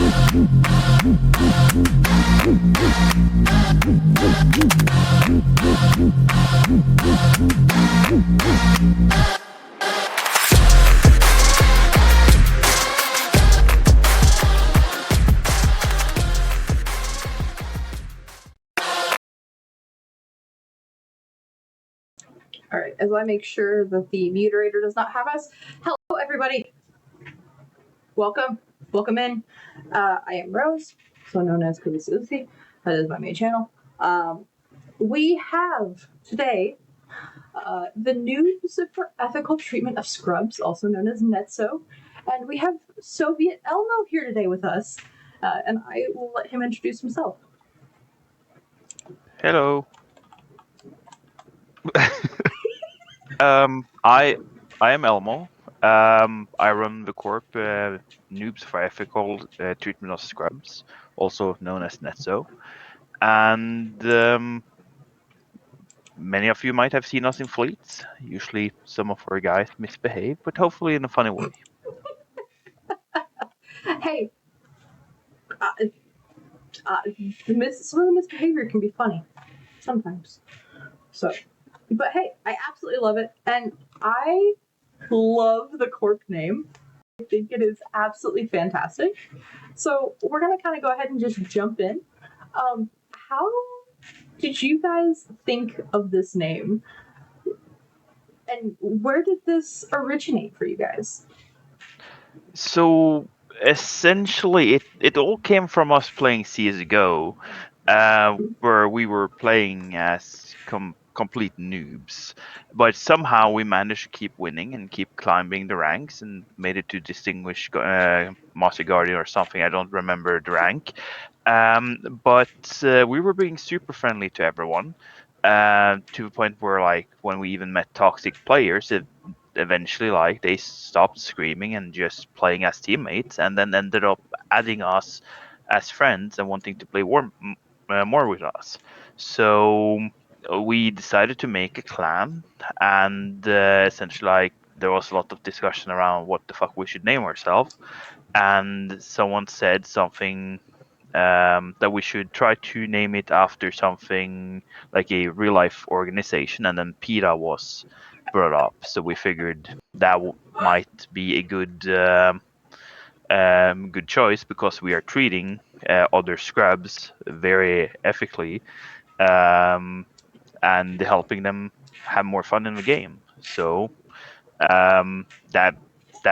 All right, as I make sure that the moderator does not have us. Hello, everybody. Welcome in. I am Rose, so known as Khaleesi Ealesi. That is my main channel. We have today the news for ethical treatment of scrubs, also known as NETSO, and we have Soviet Elmo here today with us, and I will let him introduce himself. Hello. I am Elmo. I run the corp Noobs for Ethical Treatment of Scrubs, also known as NETSO. And many of you might have seen us in fleets. Usually some of our guys misbehave, but hopefully in a funny way. Hey, some of the misbehavior can be funny sometimes. So, but hey, I absolutely love it, and I love the corp name. I think it is absolutely fantastic. So we're gonna kind of go ahead and just jump in. How did you guys think of this name, and where did this originate for you guys? So essentially, it all came from us playing CS:GO, where we were playing as complete noobs, but somehow we managed to keep winning and keep climbing the ranks and made it to distinguished Master Guardian or something. I don't remember the rank, but we were being super friendly to everyone. To the point where, like, when we even met toxic players, eventually, like, they stopped screaming and just playing as teammates, and then ended up adding us as friends and wanting to play more with us. So we decided to make a clan, and essentially, like, there was a lot of discussion around what the fuck we should name ourselves, and someone said something that we should try to name it after something like a real life organization, and then PETA was brought up. So we figured that might be a good choice, because we are treating other scrubs very ethically, and helping them have more fun in the game. So that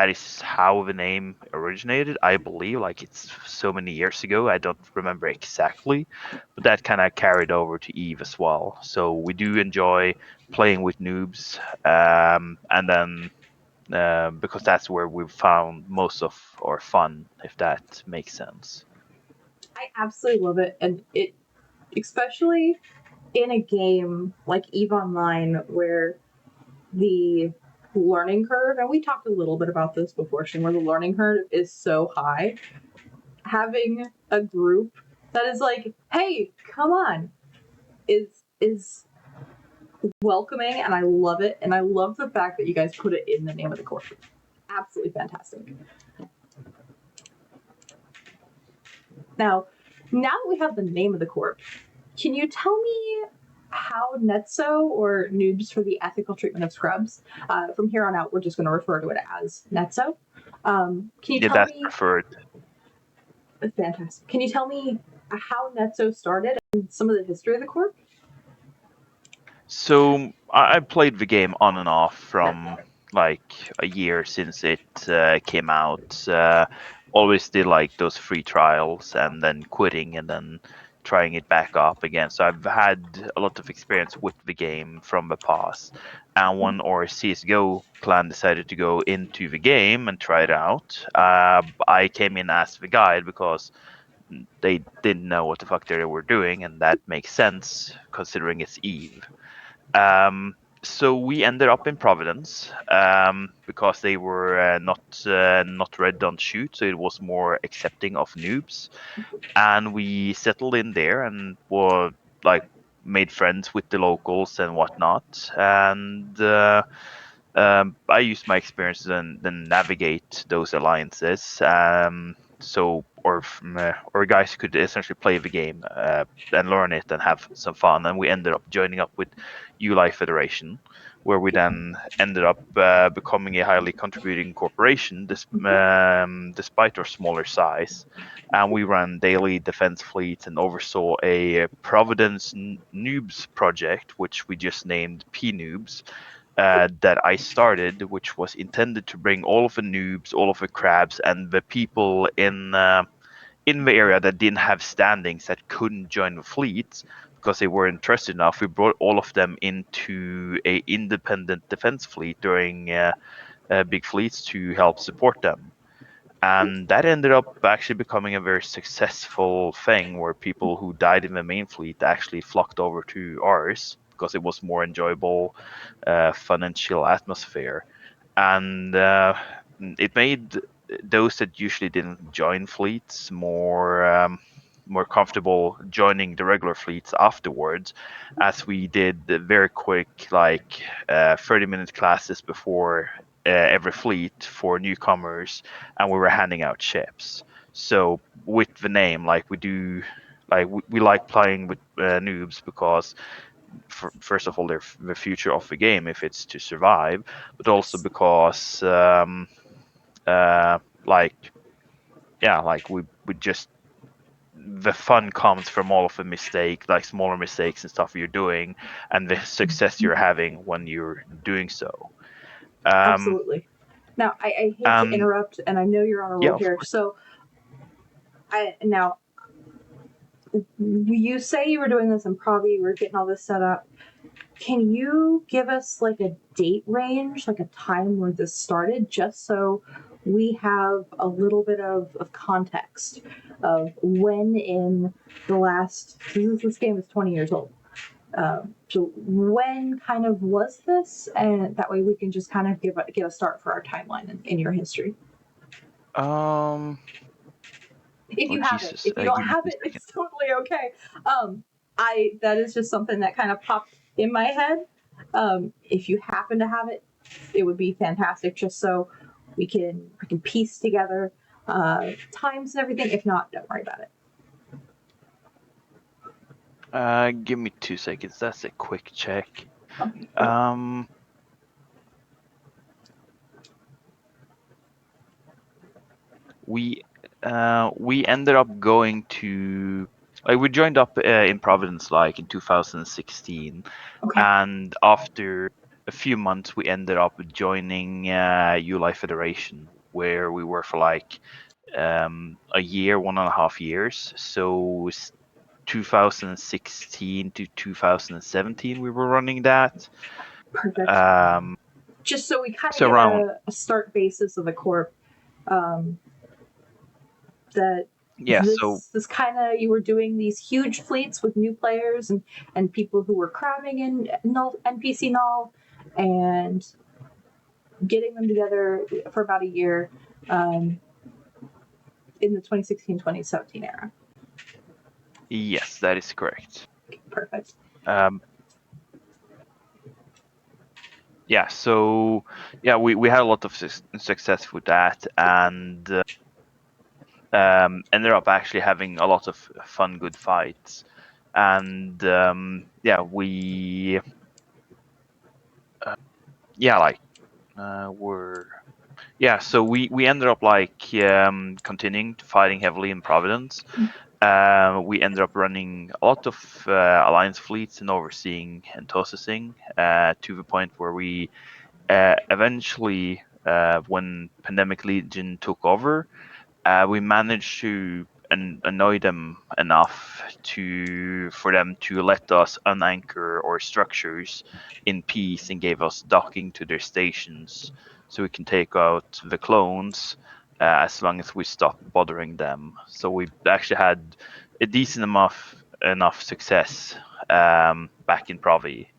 is how the name originated, I believe. Like, it's so many years ago, I don't remember exactly, but that kind of carried over to Eve as well. So we do enjoy playing with noobs, and then because that's where we've found most of our fun, if that makes sense. I absolutely love it, and it, especially in a game like EVE Online, where the learning curve, and we talked a little bit about this before, where the learning curve is so high, having a group that is like, hey, come on, is welcoming, and I love it, and I love the fact that you guys put it in the name of the course. Absolutely fantastic. Now that we have the name of the corp, can you tell me how NETSO, or Noobs for the Ethical Treatment of Scrubs, from here on out, we're just going to refer to it as NETSO. Can you tell me? Preferred. Fantastic. Can you tell me how NETSO started and some of the history of the corp? So I played the game on and off from like a year since it came out. Always did like those free trials and then quitting and then trying it back up again. So I've had a lot of experience with the game from the past. And when our CSGO clan decided to go into the game and try it out, I came in as the guide because they didn't know what the fuck they were doing, and that makes sense considering it's Eve. So we ended up in Providence because they were not red, don't shoot, so it was more accepting of noobs, and we settled in there and were like made friends with the locals and whatnot, and I used my experience and then navigate those alliances. so or guys who could essentially play the game and learn it and have some fun. And we ended up joining up with Uli Federation, where we then ended up becoming a highly contributing corporation, despite our smaller size. And we ran daily defense fleets and oversaw a Providence Noobs project, which we just named P Noobs, that I started, which was intended to bring all of the noobs, all of the crabs, and the people in the area that didn't have standings that couldn't join the fleets because they weren't interested enough. We brought all of them into a independent defense fleet during big fleets to help support them. And that ended up actually becoming a very successful thing where people who died in the main fleet actually flocked over to ours because it was more enjoyable, fun and chill atmosphere. And it made those that usually didn't join fleets more comfortable joining the regular fleets afterwards, as we did the very quick 30-minute classes before every fleet for newcomers, and we were handing out ships. So with the name, like we do, we like playing with noobs because first of all, they're the future of the game if it's to survive, but also Yes. because like yeah, like we just the fun comes from all of the mistake, like smaller mistakes and stuff you're doing, and the success you're having when you're doing so. Um, Absolutely. Now, I hate to and interrupt, and I know you're on a yeah, roll of here. course. So, now you say you were doing this in Pravi, you were getting all this set up. Can you give us like a date range, like a time where this started, just so we have a little bit of context of when in the last, this game is 20 years old. So when kind of was this, and that way we can just kind of get a start for our timeline in your history. Um, If oh you have it, Jesus, if you don't give me have two it, seconds. it's totally okay. I that is just something that kind of popped in my head. If you happen to have it, it would be fantastic, just so we can piece together times and everything. If not, don't worry about it. Give me 2 seconds. That's a quick check. Okay, cool. Um, we we ended up going to we joined up in Providence like in 2016, Okay, and after a few months we ended up joining Uli Federation, where we were for like a year, 1.5 years. So 2016 to 2017 we were running that. perfect. Um, Just so we kind of so get around a start basis of the corp. Um, that yeah, so this kind of, you were doing these huge fleets with new players and people who were cramming in null NPC null and getting them together for about a year um, in the 2016-2017 era. yes, that is correct. Perfect. Um, yeah, so yeah, we had a lot of success with that, and ended up actually having a lot of fun, good fights, and yeah, we yeah like were yeah, so we ended up continuing to fighting heavily in Providence. We ended up running a lot of alliance fleets and overseeing and tossing to the point where we eventually, when Pandemic Legion took over, we managed to annoy them enough for them to let us unanchor our structures in peace and gave us docking to their stations so we can take out the clones as long as we stop bothering them. So we actually had a decent enough success back in Provi.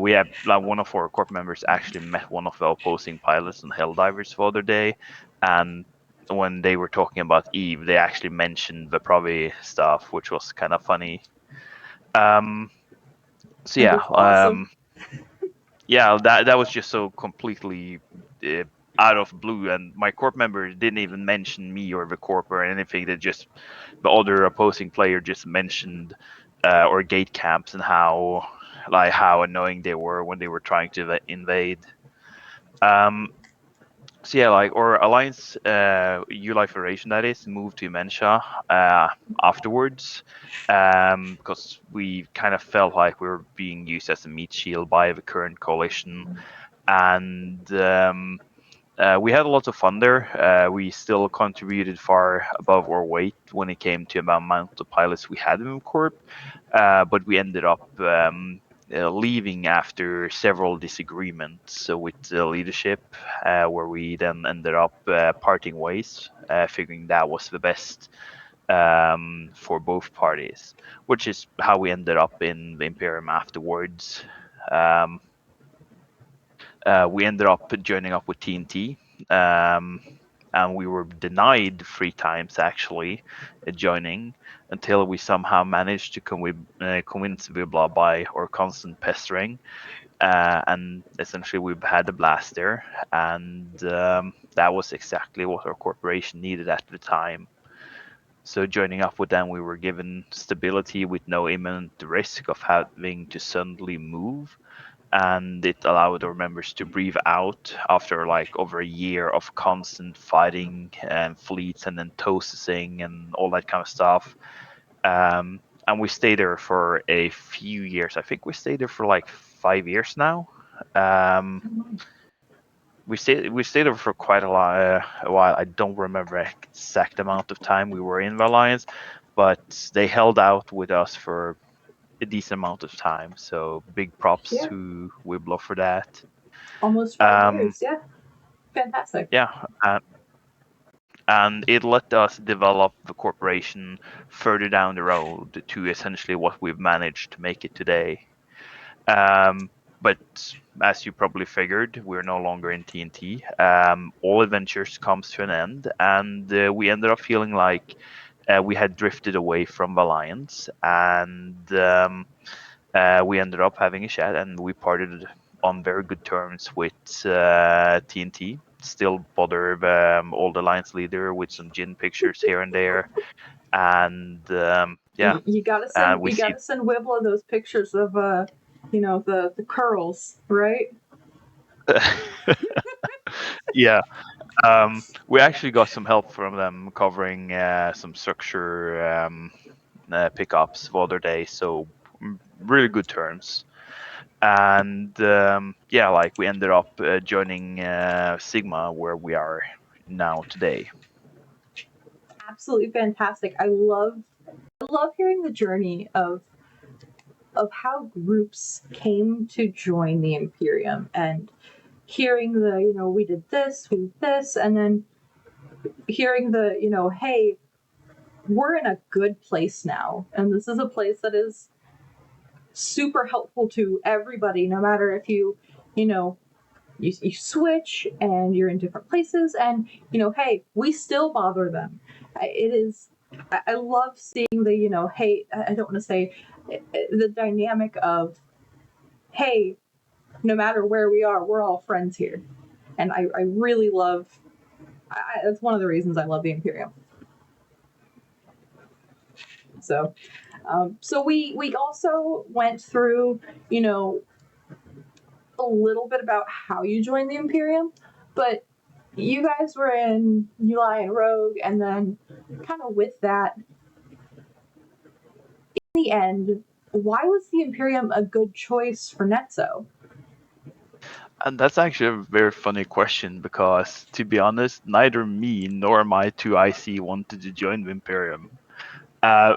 We have like one of our corp members actually met one of the opposing pilots and Helldivers the other day, and when they were talking about Eve, they actually mentioned the Provi stuff, which was kind of funny. Um, so That is awesome. yeah, that was just so completely out of blue, and my corp member didn't even mention me or the corp or anything. They just the other opposing player just mentioned or gate camps and how annoying they were when they were trying to invade. Um, so yeah, like our alliance, UI Federation that is, moved to Mensha afterwards, because we kind of felt like we were being used as a meat shield by the current coalition, and we had a lot of fun there. We still contributed far above our weight when it came to the amount of pilots we had in Corp, but we ended up leaving after several disagreements with the leadership, where we then ended up parting ways, figuring that was the best for both parties, which is how we ended up in the Imperium afterwards. Um, we ended up joining up with TNT, and we were denied 3 times actually joining until we somehow managed to convince Vibla by our constant pestering, and essentially we've had a blast there, and that was exactly what our corporation needed at the time. So joining up with them, we were given stability with no imminent risk of having to suddenly move, and it allowed our members to breathe out after like over a year of constant fighting and fleets and then toasting and all that kind of stuff. And we stayed there for a few years. I think we stayed there for like 5 years now. Um, we stayed there for quite a while. I don't remember exact amount of time we were in the alliance, but they held out with us for a decent amount of time. So big props Yeah, to Wiblo for that. almost 5 years. Um, Yeah, fantastic. yeah, and it let us develop the corporation further down the road to essentially what we've managed to make it today. But as you probably figured, we're no longer in TNT. All adventures comes to an end, and we ended up feeling like we had drifted away from the alliance, and we ended up having a chat, and we parted on very good terms with TNT. Still bother all the alliance leader with some gin pictures here and there, and yeah, You gotta and send we see. Wibbler those pictures of the curls, right? Yeah, we actually got some help from them covering some structure pickups the other day, so really good terms. And yeah, like we ended up joining Sigma, where we are now today. Absolutely fantastic. I love hearing the journey of how groups came to join the Imperium, and hearing we did this, we did this, and then hearing hey, we're in a good place now, and this is a place that is super helpful to everybody, no matter if you know you switch and you're in different places, and hey, we still bother them. It is I love seeing the hey, I don't want to say the dynamic of, hey, no matter where we are, we're all friends here. And I really love, that's one of the reasons I love the Imperium. So we also went through, a little bit about how you joined the Imperium, but you guys were in Uli and Rogue, and then kind of with that, in the end, why was the Imperium a good choice for NETSO? And that's actually a very funny question because, to be honest, neither me nor my two IC wanted to join the Imperium.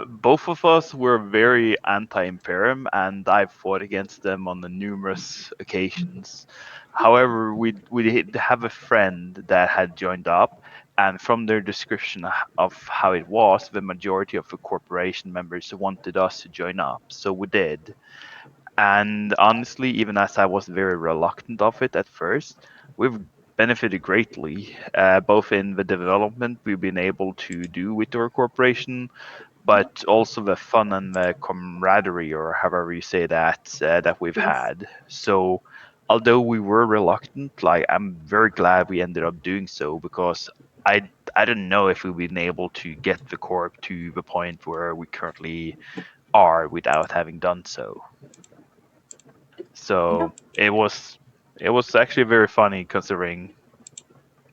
Both of us were very anti-Imperium, and I've fought against them on the numerous occasions. However, we did have a friend that had joined up, and from their description of how it was, the majority of the corporation members wanted us to join up, so we did. And honestly, even as I was very reluctant of it at first, we've benefited greatly, both in the development we've been able to do with our corporation, but also the fun and the camaraderie, or however you say that, that we've Yes. had. So although we were reluctant, like I'm very glad we ended up doing so because I don't know if we've been able to get the corp to the point where we currently are without having done so. Yeah. So it was actually very funny considering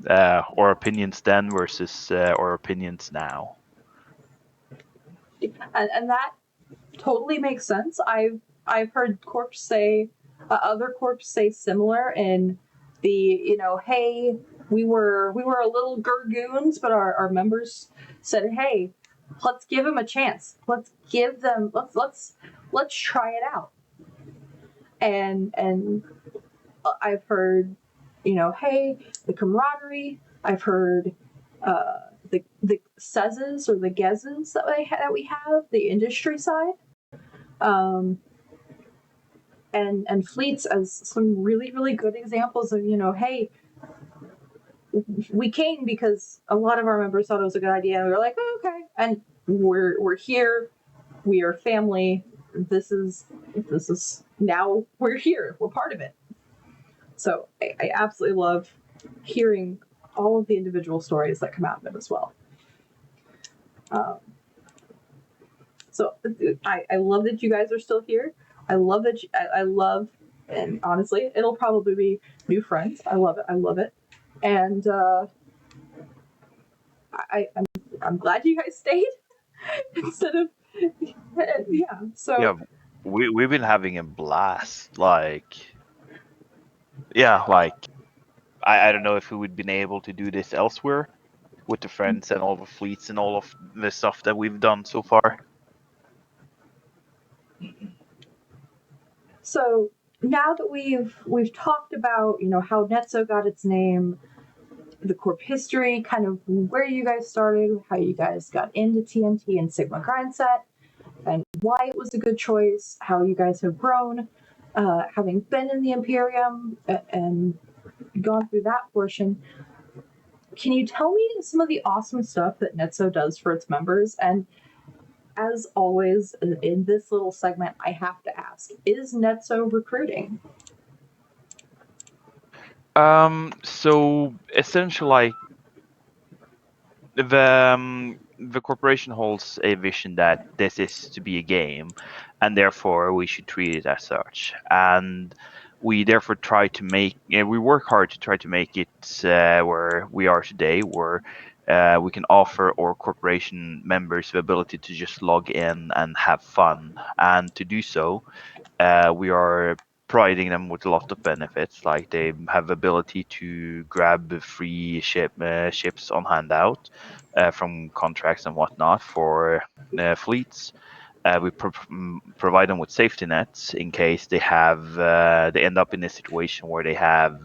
our opinions then versus our opinions now. And that totally makes sense. I've heard corps say other corps say similar in the hey, we were a little gurgoons, but our members said, hey, let's give them a chance. Let's try it out. And I've heard, hey, the camaraderie. I've heard the sezes or the gezes that we have, the industry side, um, and fleets as some really really good examples of hey, we came because a lot of our members thought it was a good idea, and we were like, oh, okay, and we're here, we are family. This is now we're here, we're part of it. So I absolutely love hearing all of the individual stories that come out of it as well. Um, so I love that you guys are still here. I love that I love, and honestly, it'll probably be new friends. I love it. I love it, and I'm glad you guys stayed instead of yeah. Yeah, So we've been having a blast. Like I don't know if we would been able to do this elsewhere with the friends and all the fleets and all of the stuff that we've done so far. so now that we've talked about how NETSO got its name, the corp history, kind of where you guys started, how you guys got into TNT and Sigma Grindset, and why it was a good choice, how you guys have grown, having been in the Imperium and gone through that portion. Can you tell me some of the awesome stuff that NETSO does for its members? And as always, in this little segment, I have to ask, is NETSO recruiting? So essentially, like the corporation holds a vision that this is to be a game, and therefore we should treat it as such. And we therefore try to make, we work hard to try to make it where we are today, where we can offer our corporation members the ability to just log in and have fun. And to do so, we are providing them with a lot of benefits, like they have ability to grab free ships on handout from contracts and whatnot for fleets. We provide them with safety nets in case they end up in a situation where they have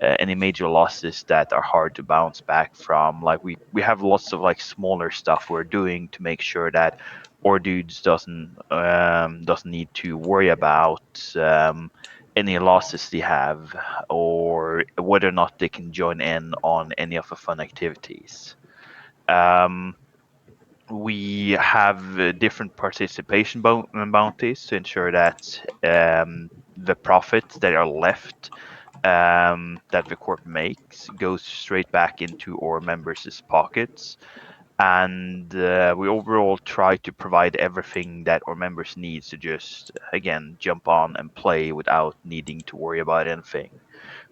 any major losses that are hard to bounce back from. Like we have lots of like smaller stuff we're doing to make sure that our dudes doesn't need to worry about any losses they have or whether or not they can join in on any of the fun activities. Um, we have different participation bounties to ensure that the profits that are left that the corp makes goes straight back into our members' pockets. And we overall try to provide everything that our members need to just, again, jump on and play without needing to worry about anything.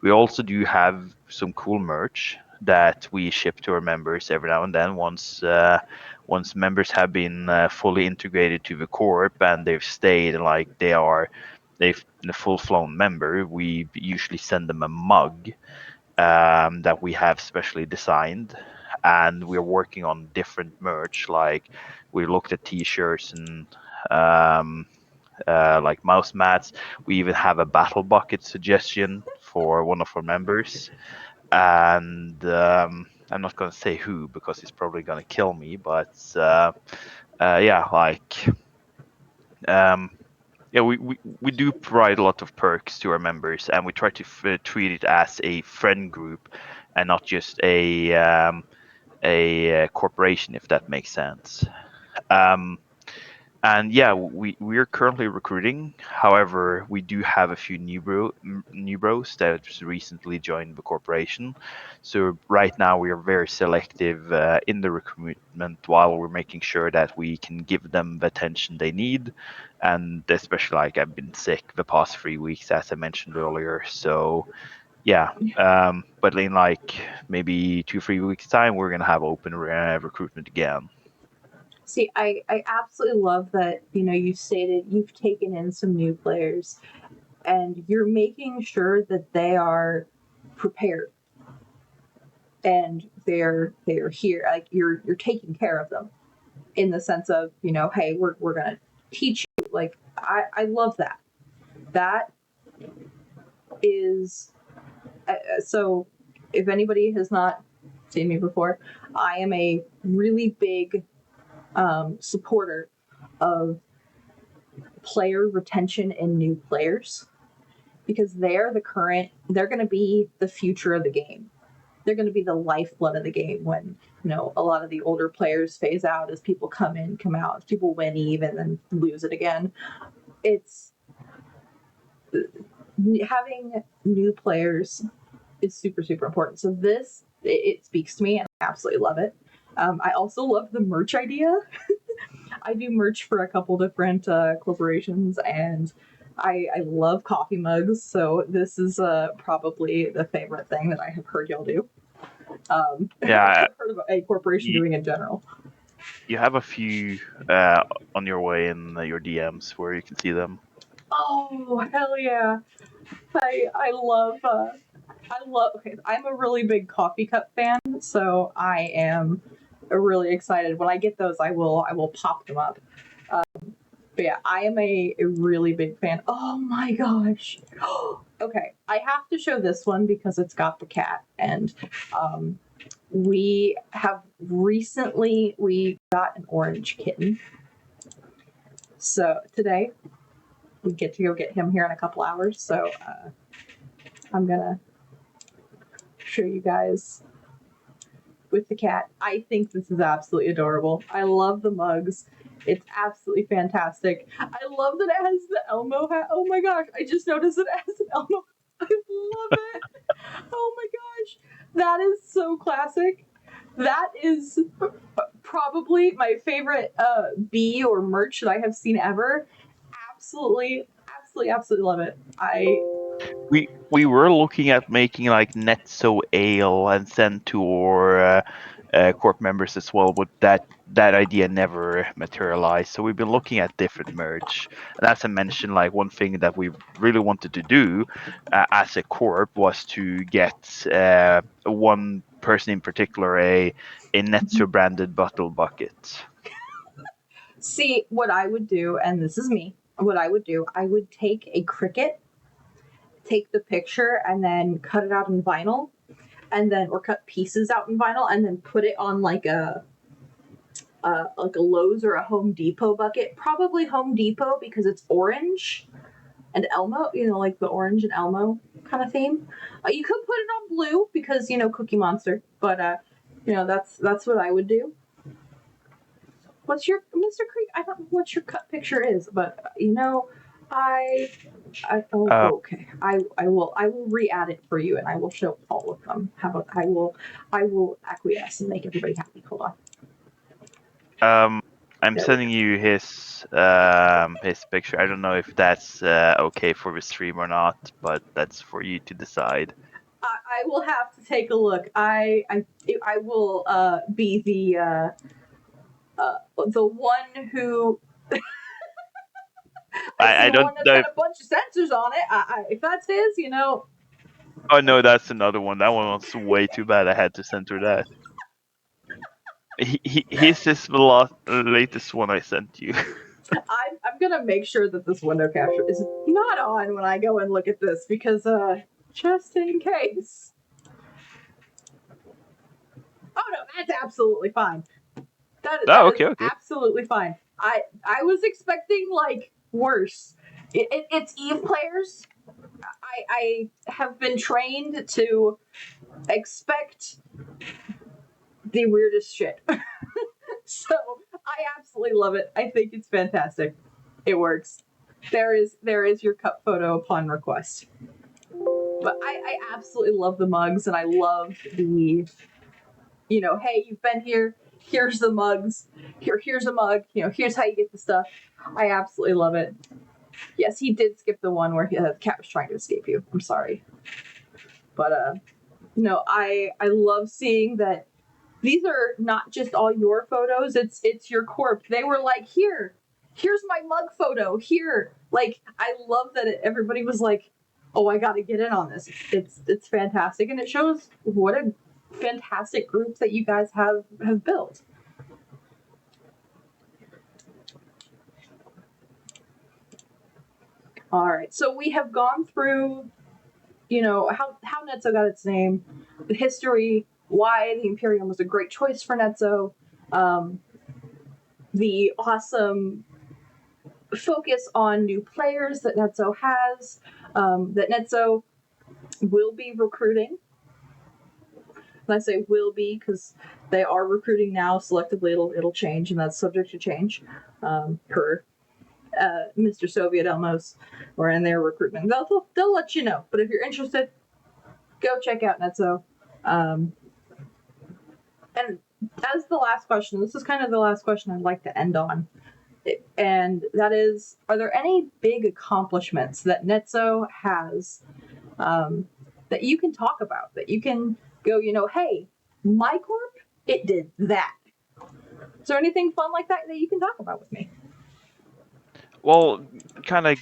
We also do have some cool merch that we ship to our members every now and then once members have been fully integrated to the corp and they've stayed and like they've a full-flown member. We usually send them a mug that we have specially designed, and we're working on different merch. Like we looked at t-shirts and um, like mouse mats. We even have a battle bucket suggestion for one of our members, and I'm not going to say who because he's probably going to kill me. But yeah, like um, yeah, we do provide a lot of perks to our members, and we try to treat it as a friend group and not just a corporation, if that makes sense. Um, And yeah, we're currently recruiting. However, we do have a few new bros that just recently joined the corporation. So right now we are very selective in the recruitment, while we're making sure that we can give them the attention they need. And especially, like, I've been sick the past 3 weeks, as I mentioned earlier. So yeah, but in like maybe 2 3 weeks time, we're gonna have open recruitment again. See, I absolutely love that, you stated you've taken in some new players and you're making sure that they are prepared and they're here. Like you're taking care of them in the sense of, hey, we're gonna teach you. Like I love that. That is so if anybody has not seen me before, I am a really big supporter of player retention and new players because they're going to be the future of the game. They're going to be the lifeblood of the game when, a lot of the older players phase out as people come in, come out, as people win even and lose it again. It's having new players is super, super important. So it speaks to me and I absolutely love it. I also love the merch idea. I do merch for a couple different corporations, and I love coffee mugs. So this is probably the favorite thing that I have heard y'all do. Yeah, I've heard of a corporation you, doing in general. you have a few on your way in your DMs where you can see them. Oh hell yeah! I love Okay, I'm a really big coffee cup fan, so I am really excited. When I get those, I will pop them up. But yeah, I am a really big fan. Oh my gosh. Okay, I have to show this one because it's got the cat, and we got an orange kitten. So today we get to go get him here in a couple hours. So I'm gonna show you guys with the cat. I think this is absolutely adorable. I love the mugs. It's absolutely fantastic. I love that it has the Elmo hat. Oh my gosh, I just noticed it has an Elmo. I love it. Oh my gosh. That is so classic. That is probably my favorite bee or merch that I have seen ever. Absolutely, absolutely, absolutely love it. We were looking at making like NETSO ale and send to our corp members as well, but that idea never materialized. So we've been looking at different merch, and as I mentioned, like one thing that we really wanted to do as a corp was to get one person in particular a NETSO branded bottle bucket. See, what I would do, and this is me, what I would do, I would take a cricket, take the picture, and then cut it out in vinyl, and then, or cut pieces out in vinyl, and then put it on like a Lowe's or a Home Depot bucket. Probably Home Depot because it's orange and Elmo, like the orange and Elmo kind of theme. You could put it on blue because, Cookie Monster, but that's what I would do. What's your Mr. Creek? I don't know what your cut picture is, but I Uh, okay. I will re-add it for you, and I will show all of them. How about I will acquiesce and make everybody happy. Hold on. I'm There we go. sending you his picture. I don't know if that's okay for the stream or not, but that's for you to decide. I will have to take a look. I will be the one who I see I the don't one that's know got if. a bunch of sensors on it. If that's his. Oh no, that's another one. That one was way too bad. I had to censor that. His is the latest one I sent you. I'm gonna make sure that this window capture is not on when I go and look at this because just in case. Oh no, that's absolutely fine. That Oh, is okay, okay. absolutely fine. I was expecting like worse. It's Eve players. I have been trained to expect the weirdest shit. So I absolutely love it. I think it's fantastic. It works. There is your cup photo upon request. But I absolutely love the mugs, and I love the, you know, hey, you've been here. Here's the mugs. Here's a mug. You know, here's how you get the stuff. I absolutely love it. Yes, he did skip the one where the cat was trying to escape you. I'm sorry, but no, I love seeing that these are not just all your photos. It's your corp. They were like, here's my mug photo. Here, like I love that everybody was like, oh, I got to get in on this. It's fantastic, and it shows what a fantastic group that you guys have built. All right, so we have gone through, you know, how NETSO got its name, the history, why the Imperium was a great choice for NETSO, the awesome focus on new players that NETSO has, that NETSO will be recruiting. And I say will be because they are recruiting now. Selectively, it'll change, and that's subject to change per Mr. Soviet Elmos or in their recruitment. They'll let you know. But if you're interested, go check out NETSO. And as the last question, this is kind of the last question I'd like to end on. And that is, are there any big accomplishments that NETSO has that you can talk about, that you can go, you know, hey, my corp, it did that. Is there anything fun like that that you can talk about with me? Well, kind of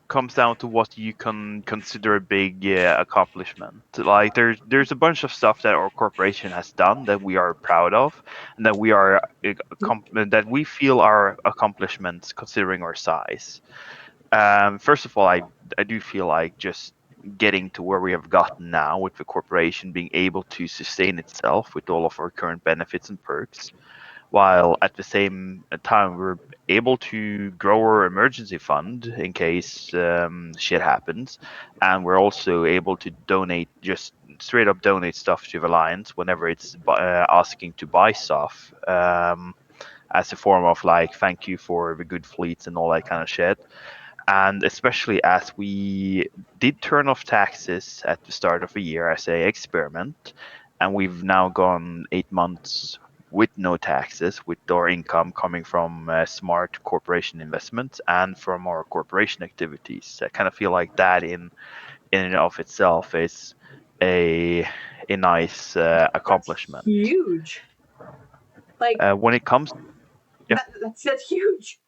comes down to what you can consider a big accomplishment. Like there's a bunch of stuff that our corporation has done that we are proud of, and that we are that we feel are accomplishments considering our size. First of all, I do feel like just getting to where we have gotten now with the corporation being able to sustain itself with all of our current benefits and perks, while at the same time we're able to grow our emergency fund in case shit happens, and we're also able to donate, just straight up donate stuff to the alliance whenever it's asking to buy stuff, as a form of like thank you for the good fleets and all that kind of shit. And especially as we did turn off taxes at the start of the year as a experiment, and we've now gone 8 months with no taxes, with our income coming from smart corporation investments and from our corporation activities. I kind of feel like that in and of itself is a a nice That's accomplishment. huge. Like When it comes, yeah. that's huge.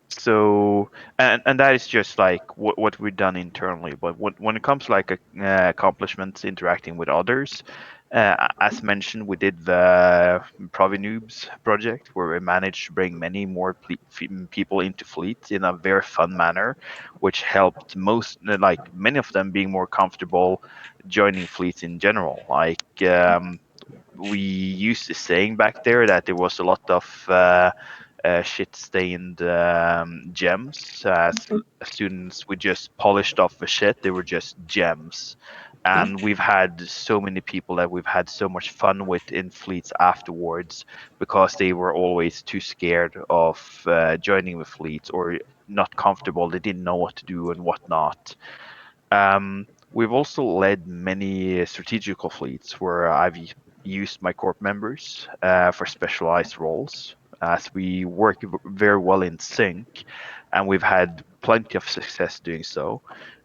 So, and that is just like what we've done internally. But when it comes to like accomplishments interacting with others, as mentioned, we did the Provinubes project where we managed to bring many more people into fleet in a very fun manner, which helped most, like many of them being more comfortable joining fleets in general. Like we used the saying back there that there was a lot of shit-stained gems. As soon as we just polished off the shit, they were just gems. And we've had so many people that we've had so much fun with in fleets afterwards because they were always too scared of joining the fleets or not comfortable. They didn't know what to do and what not. We've also led many strategical fleets where I've used my corp members for specialized roles, as we work very well in sync, and we've had plenty of success doing so.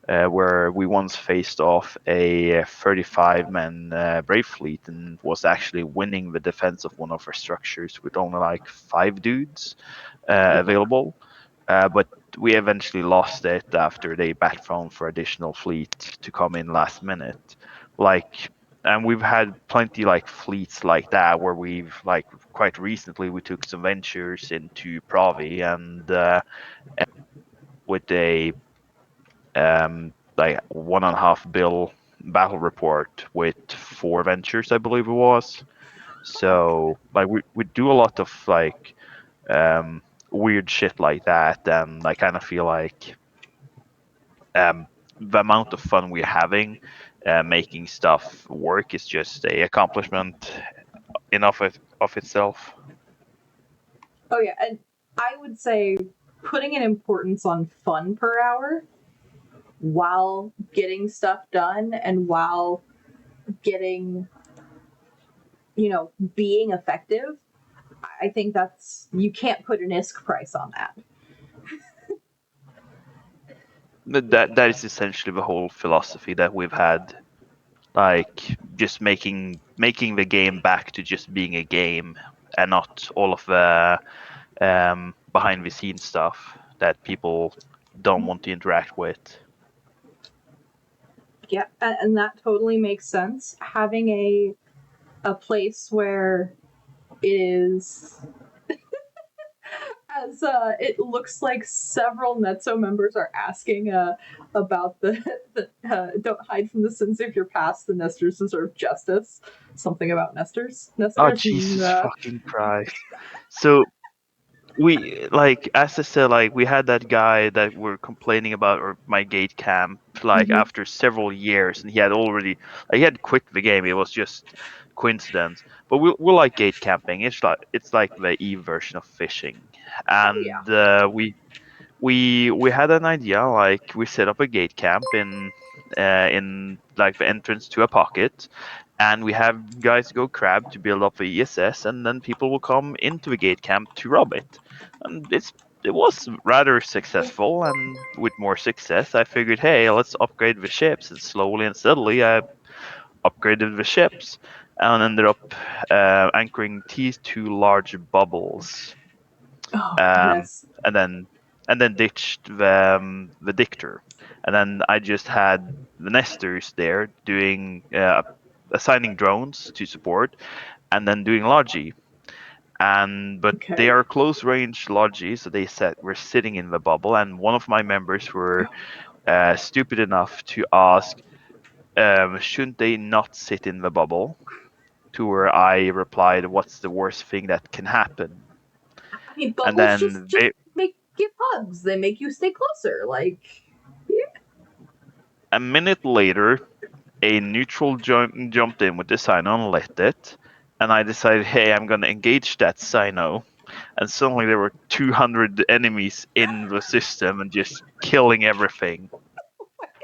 Where we once faced off a 35-man Brave fleet and was actually winning the defense of one of our structures with only like 5 dudes available. But we eventually lost it after they backthrown for additional fleet to come in last minute. Like, and we've had plenty like fleets like that where we've like quite recently we took some ventures into Pravi and with a like 1.5 bill battle report with 4 ventures, I believe it was. So like we do a lot of like um weird shit like that, and I kind of feel like the amount of fun we're having making stuff work is just a accomplishment enough of itself. Oh yeah, and I would say putting an importance on fun per hour while getting stuff done and while getting, being effective. I think that's, you can't put an ISK price on that. That is essentially the whole philosophy that we've had, like just making the game back to just being a game and not all of the behind the scenes stuff that people don't want to interact with. Yeah, and that totally makes sense. Having a place where it is, as it looks like several NETSO members are asking about the don't hide from the sins of your past. The Nesters deserve justice. Something about Oh Nesters, and Jesus fucking Christ! So we like, as I said, like we had that guy that were complaining about or my gate camp like mhm. after several years, and he had already he had quit the game. It was just coincidence. But we like gate camping. It's like the Eve version of fishing, Oh yeah. and we had an idea, like we set up a gate camp in like the entrance to a pocket, and we have guys go crab to build up the ESS, and then people will come into the gate camp to rob it. And it was rather successful, and with more success I figured, hey, let's upgrade the ships, and slowly and steadily I upgraded the ships and ended up anchoring these two large bubbles, Oh um, yes. and then ditched the dictor, and then I just had the nesters there doing assigning drones to support, and then doing logi. And but they Okay. are close range logi, so they said were sitting in the bubble, and one of my members were stupid enough to ask, shouldn't they not sit in the bubble? To where I replied, "What's the worst thing that can happen?" I mean, And bubbles just then just make give hugs. They make you stay closer. Like, yeah. a minute later, a neutral jumped in with the Sino and lit it, and I decided, hey, I'm gonna engage that Sino, and suddenly there were 200 enemies in the system and just killing everything.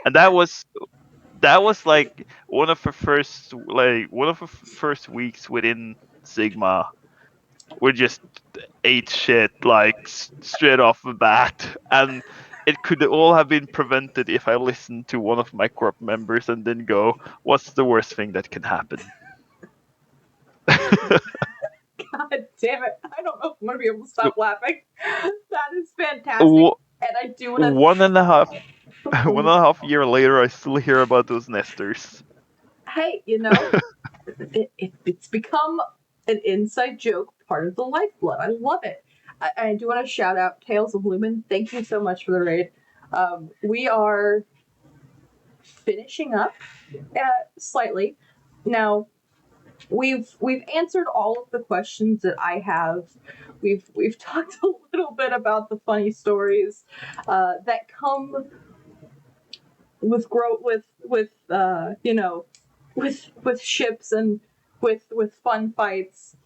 And that was like one of the first weeks within Sigma. We just ate shit like straight off the bat, and it could all have been prevented if I listened to one of my corp members and then go, "What's the worst thing that can happen?" God damn it! I don't know if I'm gonna be able to So, stop laughing. That is fantastic, w- and I do want to. one and a half one and a half year later, I still hear about those nesters. Hey, it's become an inside joke, part of the lifeblood. I love it. I do want to shout out Tales of Lumen. Thank you so much for the raid. We are finishing up slightly now. We've answered all of the questions that I have. We've talked a little bit about the funny stories that come with growth, with ships and with fun fights.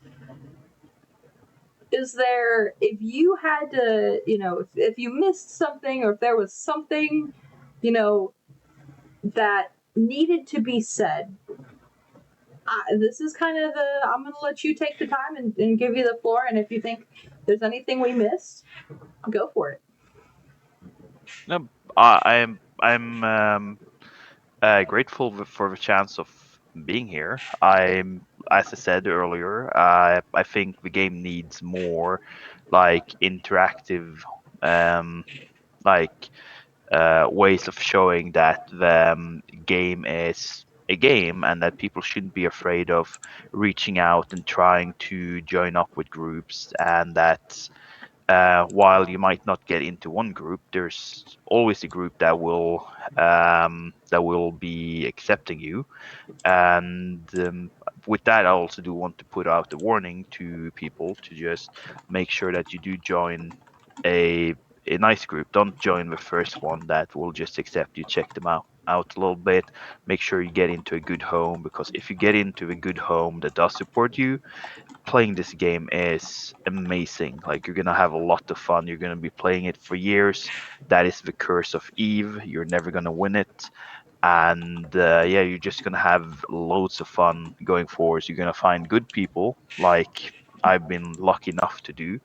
Is there, if you had to, if you missed something, or if there was something, you know that needed to be said, this is kind of the, I'm going to let you take the time and give you the floor, and if you think there's anything we missed, go for it. No, I'm grateful for the chance of being here. As I said earlier, I think the game needs more like interactive, um, like ways of showing that the game is a game, and that people shouldn't be afraid of reaching out and trying to join up with groups, and that while you might not get into one group, there's always a group that will be accepting you. And with that, I also do want to put out a warning to people to just make sure that you do join a a nice group. Don't join the first one that will just accept you. Check them out. out a little bit. Make sure you get into a good home, because if you get into a good home that does support you, playing this game is amazing. Like, you're gonna have a lot of fun. You're gonna be playing it for years. That is the curse of Eve. You're never gonna win it, and yeah, you're just gonna have loads of fun going forward. You're gonna find good people, like I've been lucky enough to do,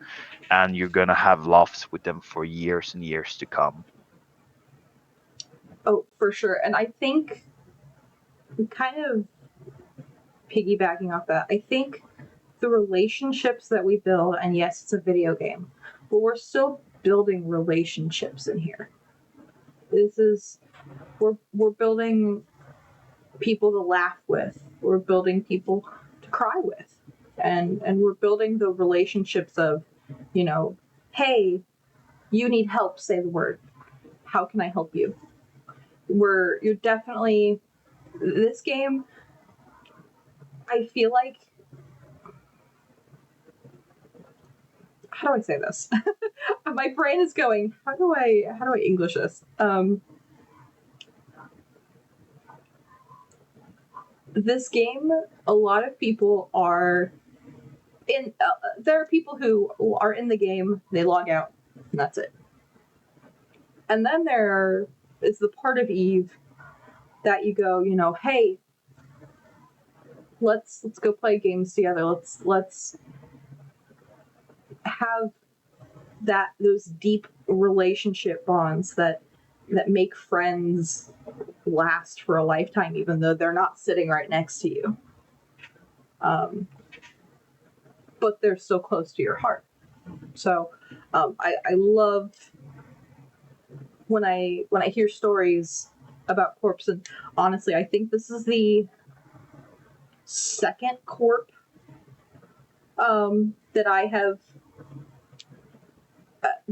and you're gonna have laughs with them for years and years to come. Oh, for sure. And I think, kind of piggybacking off that, I think the relationships that we build, and yes, it's a video game, but we're still building relationships in here. This is, we're building people to laugh with. We're building people to cry with. And we're building the relationships of, you know, hey, you need help, say the word. How can I help you? You're definitely, this game, I feel like, how do I say this? My brain is going, how do I English this? This game, a lot of people are in. There are people who are in the game, they log out, and that's it. And then there is the part of Eve that you go, you know, hey, let's go play games together. Let's have those deep relationship bonds that make friends last for a lifetime, even though they're not sitting right next to you. But they're so close to your heart. So I love when I hear stories about corpse, and honestly, I think this is the second corp that I have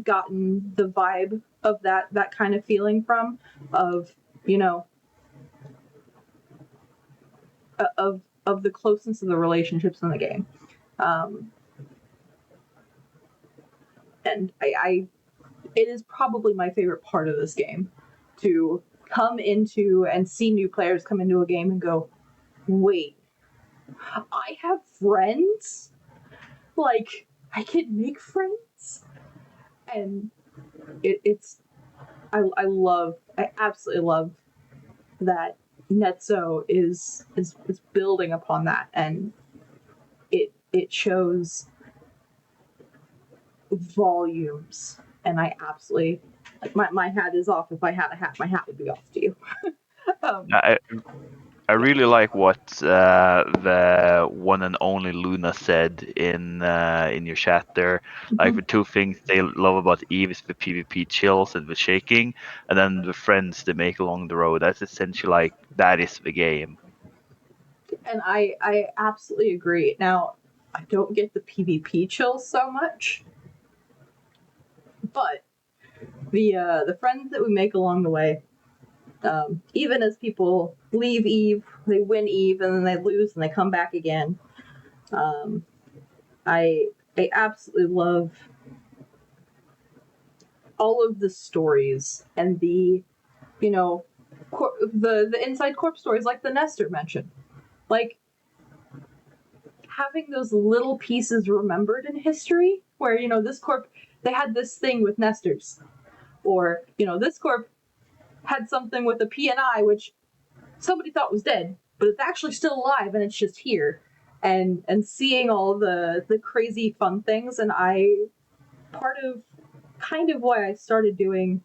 gotten the vibe of that kind of feeling from, of, you know, of the closeness of the relationships in the game. And I it is probably my favorite part of this game, to come into and see new players come into a game and go, wait, I have friends? Like, I can make friends? And it's I absolutely love that NETSO is building upon that, and it shows volumes. And I absolutely, like, my hat is off. If I had a hat, my hat would be off to you. I I really like what the one and only Luna said in your chat there. Like, the two things they love about Eve is the PvP chills and the shaking, and then the friends they make along the road. That's essentially, like, that is the game. And I absolutely agree. Now, I don't get the PvP chills so much, but the friends that we make along the way, even as people leave Eve, they win Eve, and then they lose, and they come back again. I absolutely love all of the stories, and the, you know, the inside corp stories, like the Nestor mentioned, like having those little pieces remembered in history, where, you know, this corp, they had this thing with Nestors, or, you know, this corp had something with a PNI which somebody thought was dead, but it's actually still alive and it's just here. And seeing all the crazy fun things. And part of kind of why I started doing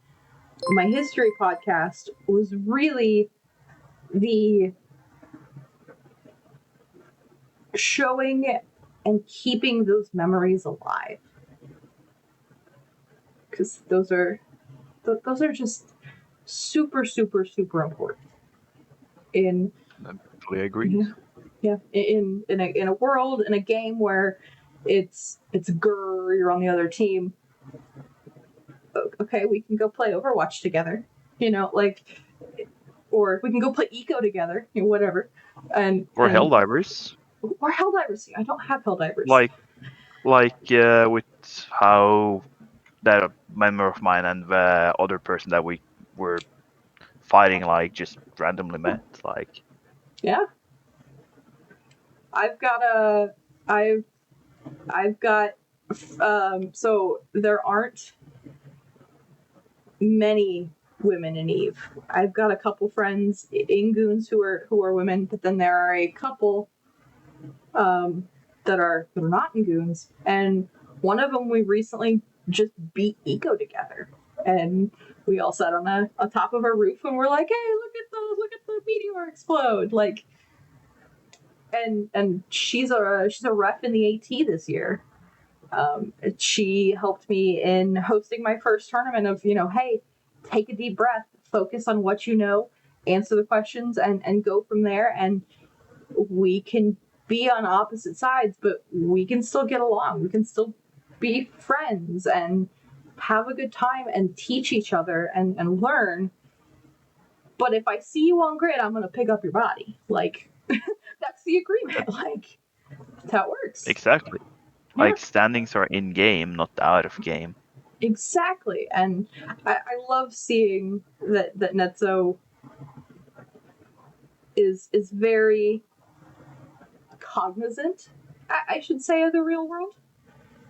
my history podcast was really the showing and keeping those memories alive, because those are just super important in, I fully agree. in a world, in a game where it's grr, you're on the other team. Okay, we can go play Overwatch together, you know, like, or we can go play Eco together, you know, whatever. Or And Helldivers. or Helldivers. I don't have Helldivers. Like with how that member of mine and the other person that we were fighting like just randomly met. Like, Yeah. I've got so there aren't many women in Eve. I've got a couple friends in Goons who are women, but then there are a couple that are not in Goons, and one of them we recently just beat Eco together, and we all sat on a top of a roof and we're like, hey, look at the meteor explode, like. And she's a ref in the AT this year. She helped me in hosting my first tournament of, hey, take a deep breath, focus on what you know, answer the questions, and go from there. And we can be on opposite sides, but we can still get along. We can still be friends and have a good time and teach each other and learn. But if I see you on grid, I'm going to pick up your body. Like, that's the agreement. Like, that's how it works. exactly. Yeah. Like, standings are in game, not out of game. Exactly. And I love seeing that NETSO is very cognizant, I should say, of the real world,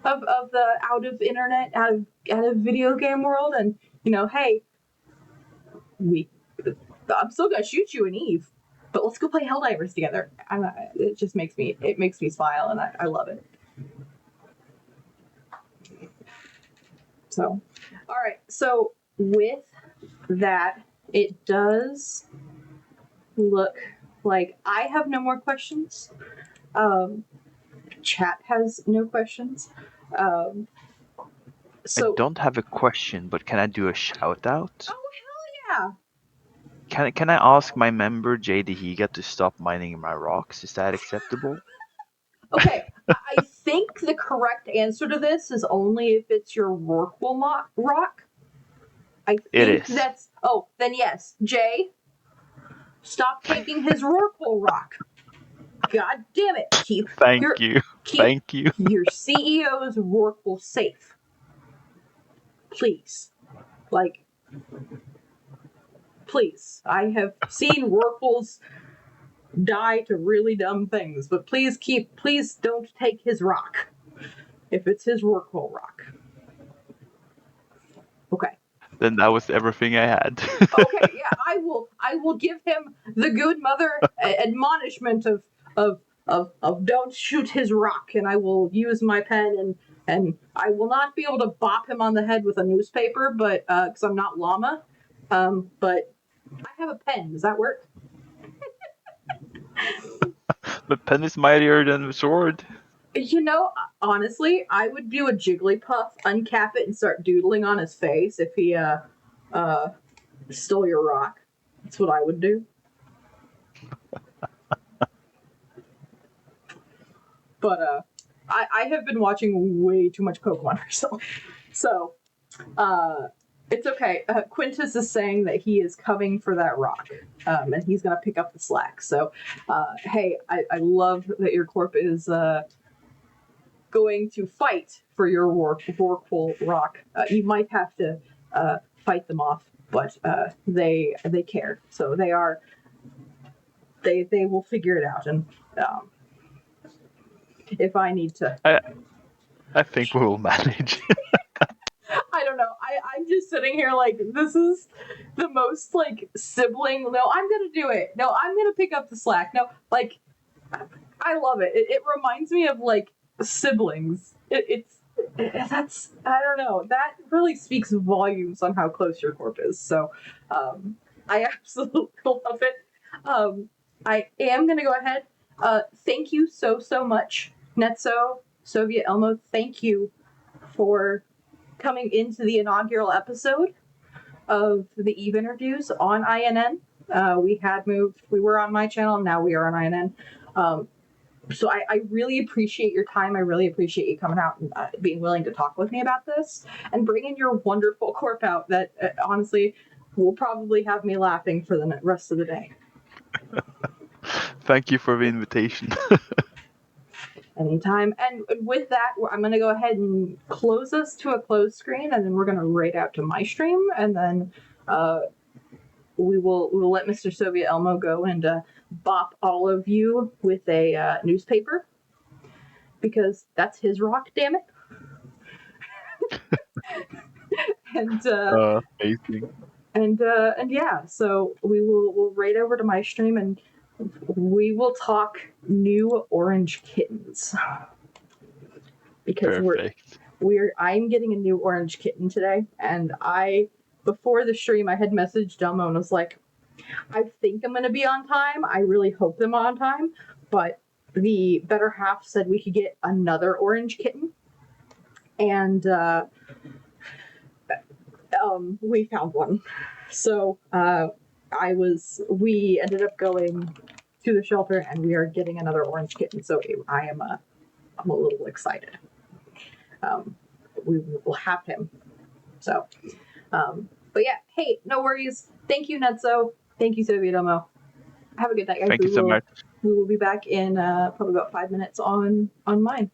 of the out of internet, out of video game world. And, hey, I'm still gonna shoot you in Eve, but let's go play Helldivers together. It just makes me smile, and I love it. So, all right. So with that, it does look like I have no more questions. Chat has no questions. So I don't have a question, but can I do a shout out? Oh, hell yeah! Can I ask my member Jay Higa to stop mining my rocks? Is that acceptable? Okay, I think the correct answer to this is only if it's your Rorqual rock. I It think is. that's. Oh, then yes, Jay. Stop taking his Rorqual rock. God damn it! Thank you. Thank you. Your CEO's Rorqual safe. Please, like, please. I have seen Rorquals die to really dumb things, but please don't take his rock if it's his Rorqual rock. Okay. Then that was everything I had. Okay, yeah, I will give him the good mother admonishment of don't shoot his rock, and I will use my pen and I will not be able to bop him on the head with a newspaper, but because I'm not llama, but I have a pen. Does that work? The pen is mightier than the sword. Honestly, I would do a Jigglypuff, uncap it, and start doodling on his face if he stole your rock. That's what I would do. But I have been watching way too much Pokemon myself. So it's okay. Quintus is saying that he is coming for that rock, and he's going to pick up the slack. So, hey, I love that your corp is going to fight for your Rorqual rock. You might have to fight them off, but they care. So they will figure it out. And if I need to, I think we will manage. I don't know. I'm just sitting here like, this is the most like sibling. No, I'm gonna do it. No, I'm gonna pick up the slack. No, like, I love it. It reminds me of like siblings. That's, I don't know. That really speaks volumes on how close your corp is. So, I absolutely love it. I am gonna go ahead. Thank you so much, NETSO, Soviet Elmo. Thank you for coming into the inaugural episode of the Eve interviews on INN. We were on my channel, now we are on INN. So I really appreciate your time. I really appreciate you coming out and being willing to talk with me about this and bringing your wonderful corp out that honestly will probably have me laughing for the rest of the day. Thank you for the invitation. Anytime. And with that, I'm going to go ahead and close us to a closed screen, and then we're going to raid out to my stream, and then we will let Mr. Soviet Elmo go and bop all of you with a newspaper, because that's his rock, damn it. and Amazing. and yeah, so we'll raid over to my stream and we will talk new orange kittens, because Perfect. I'm getting a new orange kitten today, and before the stream I had messaged Elmo and was like, I think I'm gonna be on time. I really hope I'm on time, but the better half said we could get another orange kitten, and we found one. So we ended up going to the shelter, and we are getting another orange kitten. So I'm a little excited. We will have him. So, but yeah, hey, no worries. Thank you, NETSO. Thank you, Soviet Elmo. Have a good night, guys. Thank you so much. We will be back in probably about 5 minutes on mine.